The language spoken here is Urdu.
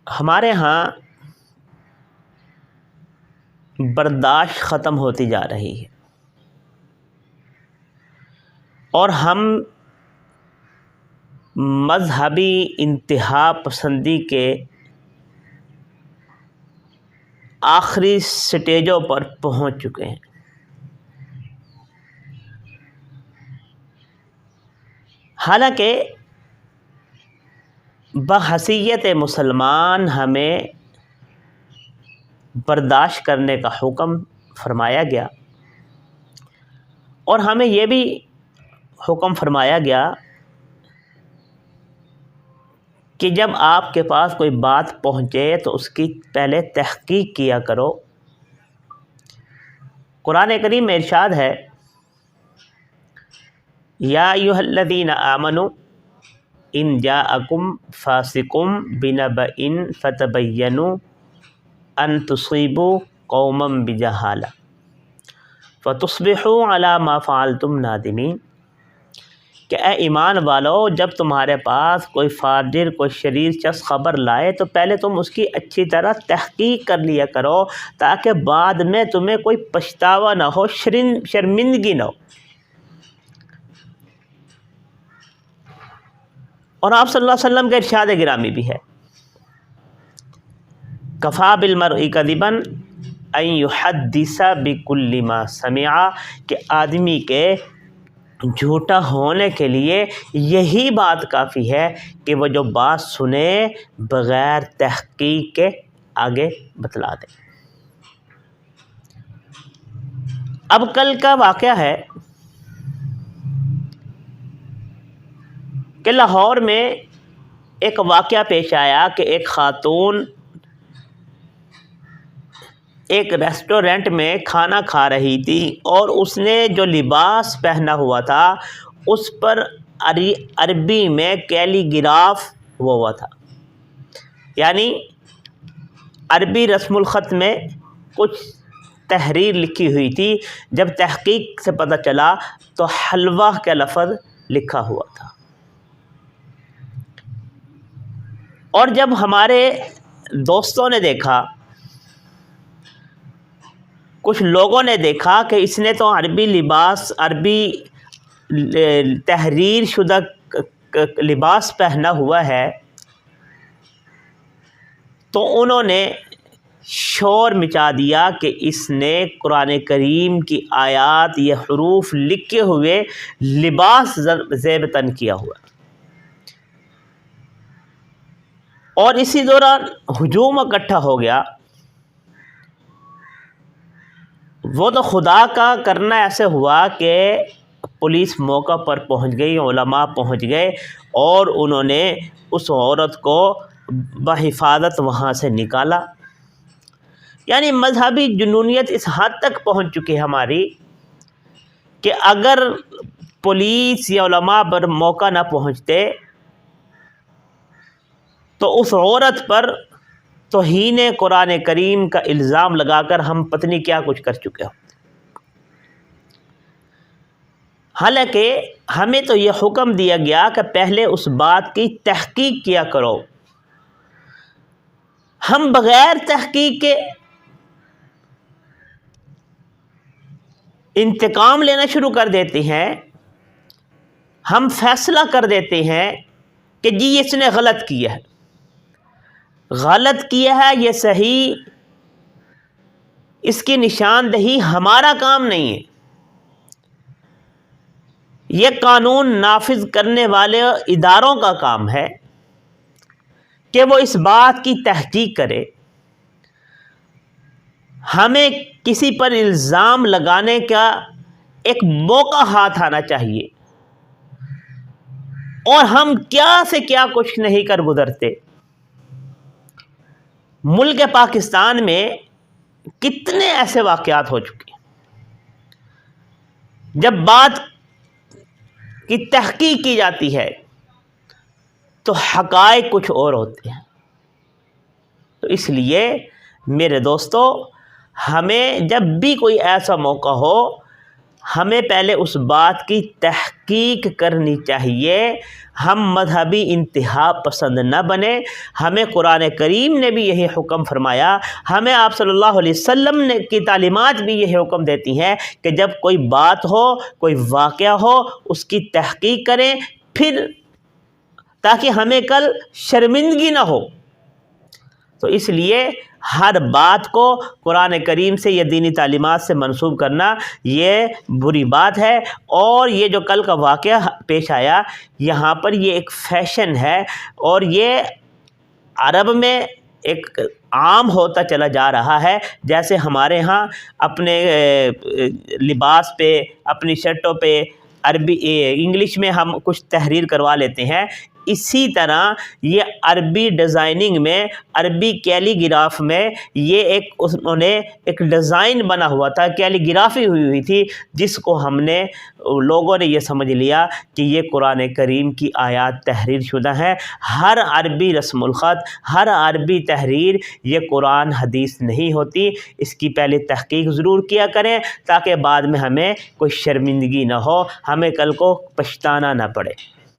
ہمارے ہاں برداشت ختم ہوتی جا رہی ہے اور ہم مذہبی انتہا پسندی کے آخری سٹیجوں پر پہنچ چکے ہیں۔ حالانکہ بحیثیت مسلمان ہمیں برداشت کرنے کا حکم فرمایا گیا، اور ہمیں یہ بھی حکم فرمایا گیا کہ جب آپ کے پاس کوئی بات پہنچے تو اس کی پہلے تحقیق کیا کرو۔ قرآن کریم میں ارشاد ہے، یا ایھا الذین آمنوا ان جاءکم فاسق بنبأ فتبینوا ان تصیبوا قوما بجہالہ فتصبحوا علی ما فعلتم نادمین، کہ اے ایمان والو، جب تمہارے پاس کوئی فاجر، کوئی شریر شخص خبر لائے تو پہلے تم اس کی اچھی طرح تحقیق کر لیا کرو، تاکہ بعد میں تمہیں کوئی پچھتاوا نہ ہو، شرمندگی نہ ہو۔ اور آپ صلی اللہ علیہ وسلم کا ارشاد گرامی بھی ہے، کفیٰ بالمرء کذبا ان یحدث بکل ما سمع، کہ آدمی کے جھوٹا ہونے کے لیے یہی بات کافی ہے کہ وہ جو بات سنے بغیر تحقیق کے آگے بتلا دے۔ اب کل کا واقعہ ہے کہ لاہور میں ایک واقعہ پیش آیا کہ ایک خاتون ایک ریسٹورنٹ میں کھانا کھا رہی تھی، اور اس نے جو لباس پہنا ہوا تھا اس پر عربی میں کیلی گراف ہوا تھا، یعنی عربی رسم الخط میں کچھ تحریر لکھی ہوئی تھی۔ جب تحقیق سے پتہ چلا تو حلوہ کا لفظ لکھا ہوا تھا، اور جب ہمارے دوستوں نے دیکھا، کچھ لوگوں نے دیکھا کہ اس نے تو عربی لباس، عربی تحریر شدہ لباس پہنا ہوا ہے، تو انہوں نے شور مچا دیا کہ اس نے قرآن کریم کی آیات، یہ حروف لکھے ہوئے لباس زیب تن کیا ہوا، اور اسی دوران ہجوم اکٹھا ہو گیا۔ وہ تو خدا کا کرنا ایسے ہوا کہ پولیس موقع پر پہنچ گئی، علماء پہنچ گئے، اور انہوں نے اس عورت کو بحفاظت وہاں سے نکالا۔ یعنی مذہبی جنونیت اس حد تک پہنچ چکی ہے ہماری کہ اگر پولیس یا علماء پر موقع نہ پہنچتے تو اس عورت پر توہین قرآن کریم کا الزام لگا کر ہم پتہ نہیں کیا کچھ کر چکے ہوں۔ حالانکہ ہمیں تو یہ حکم دیا گیا کہ پہلے اس بات کی تحقیق کیا کرو۔ ہم بغیر تحقیق کے انتقام لینا شروع کر دیتے ہیں، ہم فیصلہ کر دیتے ہیں کہ جی اس نے غلط کیا ہے، غلط کیا ہے، یہ صحیح، اس کی نشاندہی ہمارا کام نہیں ہے، یہ قانون نافذ کرنے والے اداروں کا کام ہے کہ وہ اس بات کی تحقیق کرے۔ ہمیں کسی پر الزام لگانے کا ایک موقع ہاتھ آنا چاہیے، اور ہم کیا سے کیا کچھ نہیں کر گزرتے۔ ملک پاکستان میں کتنے ایسے واقعات ہو چکے ہیں، جب بات کی تحقیق کی جاتی ہے تو حقائق کچھ اور ہوتے ہیں۔ تو اس لیے میرے دوستو، ہمیں جب بھی کوئی ایسا موقع ہو ہمیں پہلے اس بات کی تحقیق کرنی چاہیے، ہم مذہبی انتہا پسند نہ بنیں۔ ہمیں قرآن کریم نے بھی یہی حکم فرمایا، ہمیں آپ صلی اللہ علیہ وسلم نے کی تعلیمات بھی یہی حکم دیتی ہیں کہ جب کوئی بات ہو، کوئی واقعہ ہو، اس کی تحقیق کریں، پھر تاکہ ہمیں کل شرمندگی نہ ہو۔ تو اس لیے ہر بات کو قرآن کریم سے یا دینی تعلیمات سے منسوب کرنا یہ بری بات ہے۔ اور یہ جو کل کا واقعہ پیش آیا، یہاں پر یہ ایک فیشن ہے اور یہ عرب میں ایک عام ہوتا چلا جا رہا ہے۔ جیسے ہمارے ہاں اپنے لباس پہ، اپنی شرٹوں پہ عربی انگلش میں ہم کچھ تحریر کروا لیتے ہیں، اسی طرح یہ عربی ڈیزائننگ میں، عربی کیلی گراف میں یہ انہوں نے ایک ڈیزائن بنا ہوا تھا، کیلی گرافی ہوئی تھی، جس کو ہم نے لوگوں نے یہ سمجھ لیا کہ یہ قرآن کریم کی آیات تحریر شدہ ہیں۔ ہر عربی رسم الخط، ہر عربی تحریر یہ قرآن حدیث نہیں ہوتی۔ اس کی پہلے تحقیق ضرور کیا کریں تاکہ بعد میں ہمیں کوئی شرمندگی نہ ہو، ہمیں کل کو پچھتانا نہ پڑے۔